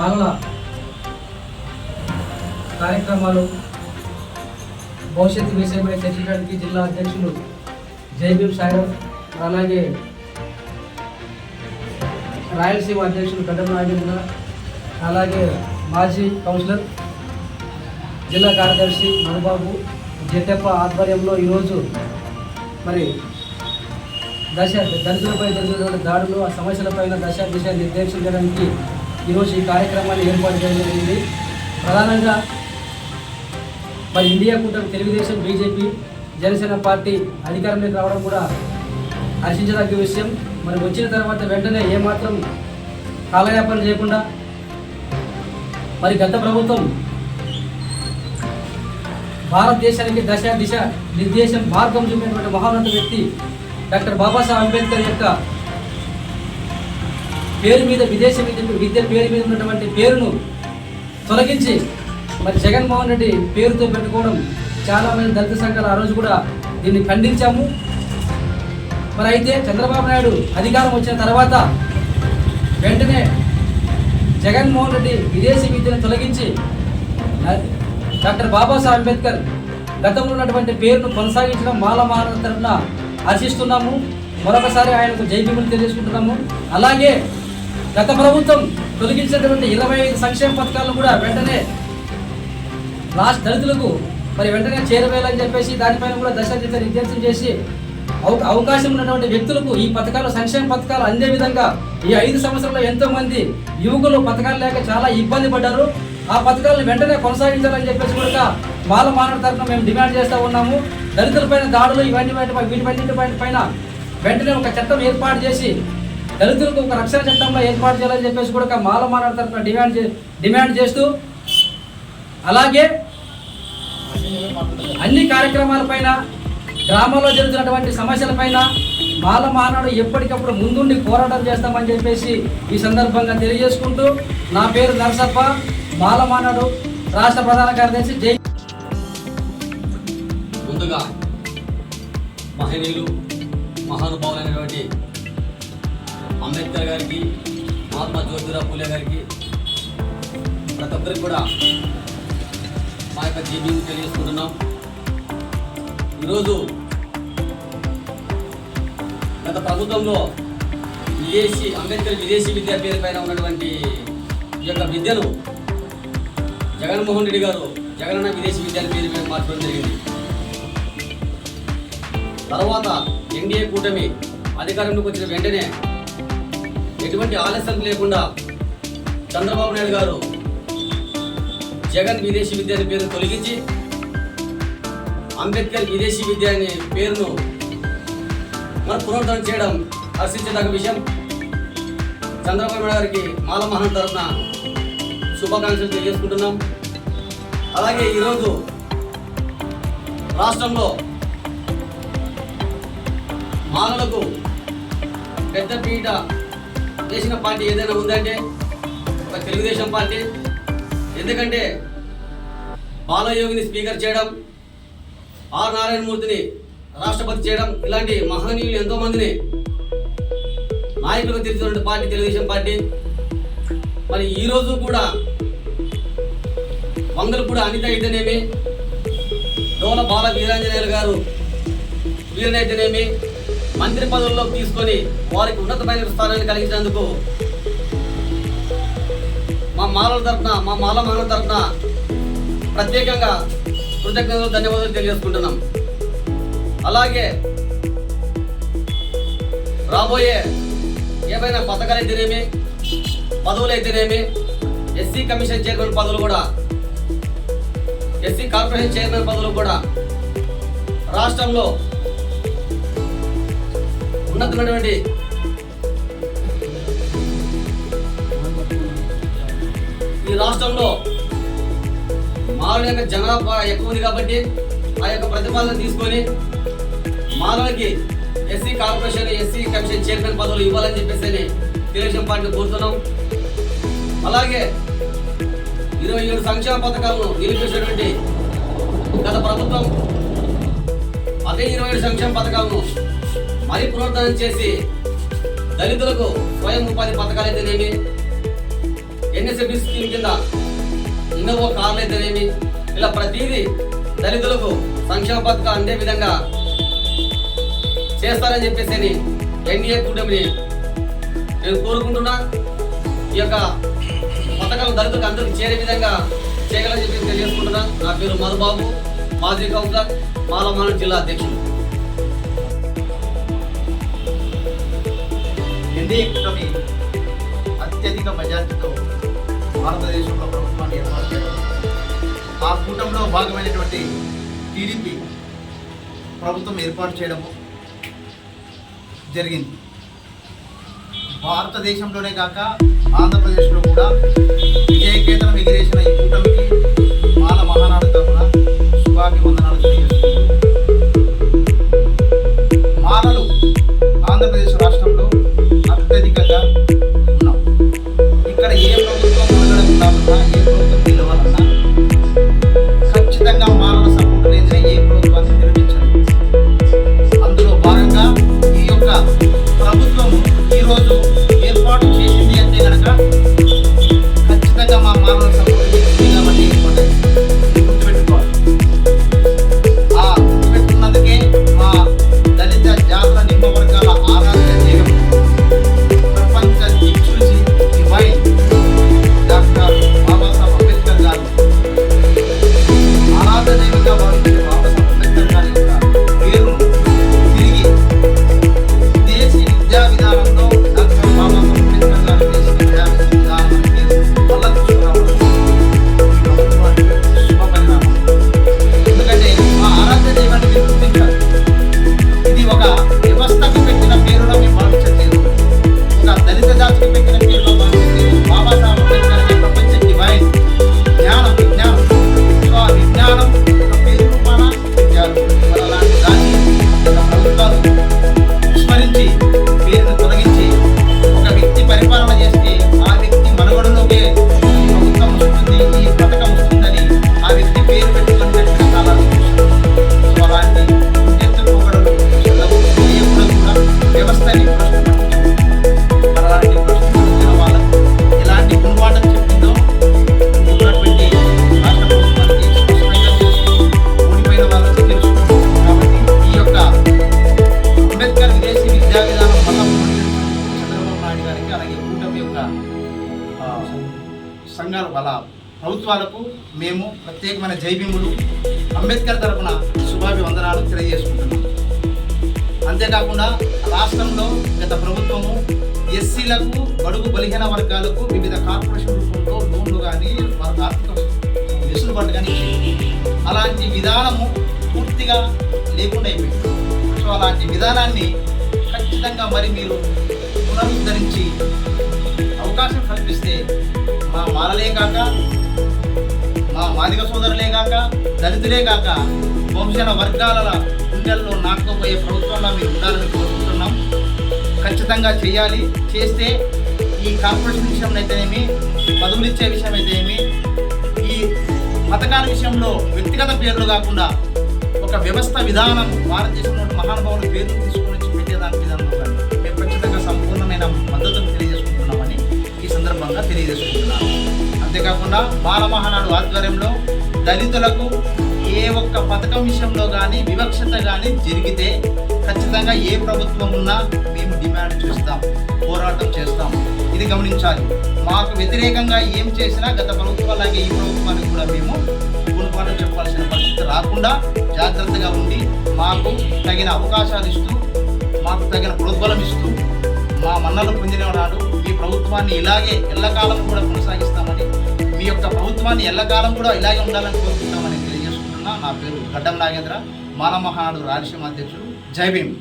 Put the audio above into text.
మాలల కార్యక్రమాలు భవిష్యత్తు విషయమై చర్చించడానికి జిల్లా అధ్యక్షులు జైబీం సాయిరాం, అలాగే రాయలసీమ అధ్యక్షులు గడ్డం నాగేంద్ర, అలాగే మాజీ కౌన్సిలర్ జిల్లా కార్యదర్శి మధుబాబు జెట్టెప్ప ఆధ్వర్యంలో ఈరోజు మరి దళితులపై జరిగినటువంటి దాడులు, ఆ సమస్యలపైన దిశ నిర్దేశించడానికి ఈరోజు ఈ కార్యక్రమాన్ని ఏర్పాటు చేయడం జరిగింది. ప్రధానంగా మరి ఇండియా కూటమి తెలుగుదేశం, బీజేపీ, జనసేన పార్టీ అధికారంలోకి రావడం కూడా హర్షించదగ్గ విషయం. మరి వచ్చిన తర్వాత వెంటనే ఏమాత్రం కాలయాపన చేయకుండా మరి గత ప్రభుత్వం భారతదేశానికి దిశ నిర్దేశం మార్గం చూపినటువంటి మహోన్నత వ్యక్తి డాక్టర్ బాబాసాహెబ్ అంబేద్కర్ యొక్క పేరు మీద విదేశీ విద్య పేరు మీద ఉన్నటువంటి పేరును తొలగించి మరి జగన్మోహన్ రెడ్డి పేరుతో పెట్టుకోవడం చాలామంది దళిత సంఘాలు ఆ రోజు కూడా దీన్ని ఖండించాము. మరి అయితే చంద్రబాబు నాయుడు అధికారం వచ్చిన తర్వాత వెంటనే జగన్మోహన్ రెడ్డి విదేశీ విద్యను తొలగించి డాక్టర్ బాబాసాహెబ్ అంబేద్కర్ గతంలో ఉన్నటువంటి పేరును కొనసాగించడం మాల మానవ తరఫున హర్షిస్తున్నాము. మరొకసారి ఆయనకు జైబీములు తెలియజేసుకుంటున్నాము. అలాగే గత ప్రభుత్వం తొలగించినటువంటి 25 సంక్షేమ పథకాలను కూడా వెంటనే రాష్ట్ర దళితులకు మరి వెంటనే చేరవేయాలని చెప్పేసి దానిపైన కూడా దిశ నిర్దేశం చేసి అవకాశం ఉన్నటువంటి వ్యక్తులకు ఈ పథకాలు, సంక్షేమ పథకాలు అందే విధంగా ఈ 5 సంవత్సరాల్లో ఎంతో మంది యువకులు పథకాలు లేక చాలా ఇబ్బంది పడ్డారు. ఆ పథకాలను వెంటనే కొనసాగించాలని చెప్పేసి కూడా మాల మానవ తరఫున మేము డిమాండ్ చేస్తూ ఉన్నాము. దళితులపైన దాడులు వీటిపైన పైన వెంటనే ఒక చట్టం ఏర్పాటు చేసి దళితులకు ఒక రక్షణ చట్టంలో ఏర్పాటు చేయాలని చెప్పేసి కూడా మాల మానవ తరఫున డిమాండ్ చేస్తూ, అలాగే అన్ని కార్యక్రమాలపైన, గ్రామాల్లో జరుగుతున్నటువంటి సమస్యలపైన మాల మానవుడు ఎప్పటికప్పుడు ముందుండి పోరాటం చేస్తామని చెప్పేసి ఈ సందర్భంగా తెలియజేసుకుంటూ, నా పేరు నరసప్ప, మాల మానవుడు రాష్ట్ర ప్రధాన కార్యదర్శి. జై. ముందుగా మహనీయులు, మహానుభావులైనటువంటి అంబేద్కర్ గారికి, మహాత్మా జ్యోతిరావు పూలే గారికి, ప్రతి ఒక్కరికి కూడా మా యొక్క జీబీని తెలియజేసుకుంటున్నాం. ఈరోజు గత ప్రభుత్వంలో అంబేద్కర్ విదేశీ విద్యా పేరు పైన ఉన్నటువంటి ఈ యొక్క విద్యను జగన్మోహన్ రెడ్డి గారు జగనన్న విదేశీ విద్యాల పేరు మీద మార్చడం జరిగింది. తర్వాత ఎన్డీఏ కూటమి అధికారంలోకి వచ్చిన వెంటనే ఎటువంటి ఆలస్యం లేకుండా చంద్రబాబు నాయుడు గారు జగన్ విదేశీ విద్య అనే పేరును తొలగించి అంబేద్కర్ విదేశీ విద్య అనే పేరును పునరుద్ధరణ చేయడం హర్షించదగ్గ విషయం. చంద్రబాబు నాయుడు గారికి మాల మహాన్ తరఫున శుభాకాంక్షలు తెలియజేసుకుంటున్నాం. అలాగే ఈరోజు రాష్ట్రంలో మాలలకు పెద్ద పీట వేసిన పార్టీ ఏదైనా ఉందంటే ఒక తెలుగుదేశం పార్టీ. ఎందుకంటే బాలయోగిని స్పీకర్ చేయడం, ఆర్ నారాయణమూర్తిని రాష్ట్రపతి చేయడం, ఇలాంటి మహనీయులు ఎంతోమందిని నాయకులకు తీర్చినటువంటి పార్టీ తెలుగుదేశం పార్టీ. మరి ఈరోజు కూడా వంగలపూడి అనిత అయితేనేమి, డోల బాల వీరాంజనేయులు గారు వీరనైతేనేమి మంత్రి పదవుల్లోకి తీసుకొని వారికి ఉన్నతమైన స్థానాన్ని కలిగించినందుకు మా మాలల తరఫున, మా మాల మహల తరఫున ప్రత్యేకంగా కృతజ్ఞతలు, ధన్యవాదాలు తెలియజేసుకుంటున్నాం. అలాగే రాబోయే ఏవైనా పథకాలు అయితేనేమి, పదవులు అయితేనేమి, ఎస్సీ కమిషన్ చైర్మన్ పదవులు కూడా, ఎస్సీ కార్పొరేషన్ చైర్మన్ పదవులు కూడా రాష్ట్రంలో ఉన్నతమైనటువంటి ఈ రాష్ట్రంలో మాలల యొక్క జనాభా ఎక్కువ ఉంది కాబట్టి ఆ యొక్క ప్రతిపాదన తీసుకొని మాలలకి SC corporation, SC commission chairman పదవులు ఇవ్వాలని చెప్పేసి తెలుగుదేశం పార్టీని కోరుతున్నాం. అలాగే 27 సంక్షేమ పథకాలను నిలిపేసినటువంటి గత ప్రభుత్వం అదే 27 సంక్షేమ పథకాలను మరి పునరుద్ధరణ చేసి దళితులకు స్వయం ఉపాధి పథకాలు అయితేనేమి, ఎన్ఎస్ఎఫ్ స్కీమ్ కింద ఇన్నోవా కార్లు అయితేనేమి ఇలా ప్రతిదీ దళితులకు సంక్షేమ పథకాలు అందే విధంగా చేస్తారని చెప్పేసి ఎన్డీఏ కూటమిని నేను కోరుకుంటున్నా. ఈ యొక్క పథకాలు దళితులకు అందరికీ చేరే విధంగా చేయగలని చెప్పి తెలియజేసుకుంటున్నా. నా పేరు మధుబాబు, మాజీ కౌన్సిలర్, మాలమాన జిల్లా అధ్యక్షుడు. ఎన్డీఏ కూటమి అత్యధిక మెజార్టీతో భారతదేశంలో ప్రభుత్వాన్ని ఏర్పాటు చేయడం, ఆ కూటమిలో భాగమైనటువంటి టీడీపీ ప్రభుత్వం ఏర్పాటు చేయడము జరిగింది. భారతదేశంలోనే కాక ఆంధ్రప్రదేశ్లో కూడా విజయకేతనం ఎగిరేసిన ఈ కూటమికి మాల మహానాడు తరఫున శుభాభివందనాలు తెలియజేస్తున్నాను. మాలలు ఆంధ్రప్రదేశ్ రాష్ట్రంలో అత్యధికంగా ఉన్నాం. ఇక్కడ ఏ ప్రభుత్వం ఉండడం ఉండాలన్నా, ఏ ప్రభుత్వం నిలవాలన్నా ఖచ్చితంగా మానవ సపోర్ట్ లేదని ఏ ప్రభుత్వాన్ని నిర్మించాలి. అందులో భాగంగా ఈ యొక్క ప్రభుత్వం ఈరోజు ఏర్పాటు చేసింది అంటే కనుక ఖచ్చితంగా మా మానవ సపోర్ట్ చేసింది కాబట్టి గుర్తుపెట్టుకోవాలి. ఆ గుర్తుపెట్టుకున్నందుకే మా దళిత జాతుల నిమ్మ వర్గాల ఆరాధ్య దైవం ప్రపంచ దిక్సూచి డివైన్ డాక్టర్ బాబాసాహెబ్ అంబేద్కర్ గారు ఆరాధ్య దైవంగా భావించే బాబాసాహెబ్ అంబేద్కర్ గారి యొక్క పేరును తిరిగి దేశీ విద్యా విధానంలో డాక్టర్ బాబాసాహెబ్ అంబేద్కర్ గారి దేశీ విద్యా విధానం మళ్ళా తీసుకురావడం ఈ ప్రభుత్వానికి శుభ పరిణామం. ఎందుకంటే మా ఆరాధ్య దైవాన్ని మీరు గుర్తించాలి. ఇది ఒక వ్యవస్థకు పెట్టిన పేరులో మేము భావించట్లేదు, ఒక దళిత జాతికి పెట్టిన పేరులో భావించట్లేదు. బాబాసాహెబ్ అంబేద్కర్ అనే ప్రపంచ డివైన్ జ్ఞానం, విజ్ఞానం. సో ఆ విజ్ఞానం ఒక పేరు రూపాన పెట్టారు. మరి అలాంటి దాన్ని గత ప్రభుత్వాలు విస్మరించి పేరును తొలగించి ఒక వ్యక్తి పరిపాలన చేస్తే ఆ వ్యక్తి మనుగడలోకే ఈ ప్రభుత్వం వస్తుంది, ఈ పథకం వస్తుందని ఆ వ్యక్తి పేరు పెట్టుకొని పెట్టిన కాలాలు చూశాం. సో అలాంటి ఎత్తుపోగడలు చేయకూడదు కూడా వ్యవస్థని మరి అలాంటి ప్రశ్న వాళ్ళకు ఎలాంటి గుణపాఠం చెప్పిందో ఉన్నటువంటి రాష్ట్ర ప్రభుత్వానికి స్పష్టంగా తెలుసు, ఓడిపోయిన వాళ్ళకి తెలుసు. కాబట్టి ఈ యొక్క అంబేద్కర్ విదేశీ విద్యా విధానం వల్ల చంద్రబాబు నాయుడు గారికి అలాగే కూటమి యొక్క సంఘాల వల్ల ప్రభుత్వాలకు మేము ప్రత్యేకమైన జైభీములు అంబేద్కర్ తరపున శుభాభివందనాలు తెలియజేసుకుంటున్నాం. అంతేకాకుండా రాష్ట్రంలో గత ప్రభుత్వము ఎస్సీలకు, బడుగు బలహీన వర్గాలకు వివిధ కార్పొరేషన్ రూపంలో లోన్లు కానీ వారికి ఆర్థిక వెసులుబాటు కానీ ఇచ్చింది. అలాంటి విధానము పూర్తిగా లేకుండా అయిపోయింది. సో అలాంటి విధానాన్ని ఖచ్చితంగా మరి మీరు పునరుద్ధరించి అవకాశం కల్పిస్తే మా మాలలే కాక, మా మాదిగ సోదరులే కాక, దళితులే కాక బహుజన వర్గాల గుండెల్లో నాటుకుపోయే ప్రభుత్వంలో మీరు ఉండాలని కోరుకుంటున్నాం. ఖచ్చితంగా చేయాలి. చేస్తే ఈ కార్పొరేషన్ విషయం అయితేనేమి, పదవులు ఇచ్చే విషయం అయితేనేమి, ఈ పథకాల విషయంలో వ్యక్తిగత పేర్లు కాకుండా ఒక వ్యవస్థ విధానం భారతదేశంలో మహానుభావుల పేర్లు తీసుకుని వచ్చి పెట్టేదాని విధానంలో కానీ మేము ఖచ్చితంగా సంపూర్ణమైన మద్దతును తెలియజేసుకుంటున్నామని ఈ సందర్భంగా తెలియజేసుకుంటున్నాను. అంతేకాకుండా బాల మహానాడు ఆధ్వర్యంలో దళితులకు ఏ ఒక్క పథకం విషయంలో కానీ వివక్షత కానీ జరిగితే ఖచ్చితంగా ఏ ప్రభుత్వం ఉన్నా మేము డిమాండ్ చేస్తాం, పోరాటం చేస్తాం. ఇది గమనించాలి. మాకు వ్యతిరేకంగా ఏం చేసినా గత ప్రభుత్వాలాగే ఈ ప్రభుత్వానికి కూడా మేము గుణపాఠం చెప్పాల్సిన పరిస్థితి రాకుండా జాగ్రత్తగా ఉండి మాకు తగిన అవకాశాలు ఇస్తూ, మాకు తగిన ప్రోద్బలం ఇస్తూ, మా మన్నలు పొందిన నాడు మీ ప్రభుత్వాన్ని ఇలాగే ఎల్లకాలం కూడా కొనసాగిస్తామని, మీ యొక్క ప్రభుత్వాన్ని ఎల్లకాలం కూడా ఇలాగే ఉండాలని కోరుకుంటామని తెలియజేసుకుంటున్నా. నా పేరు గడ్డం నాగేంద్ర, మాల మహానాడు రాయలసీమ అధ్యక్షుడు. జై భీమ్.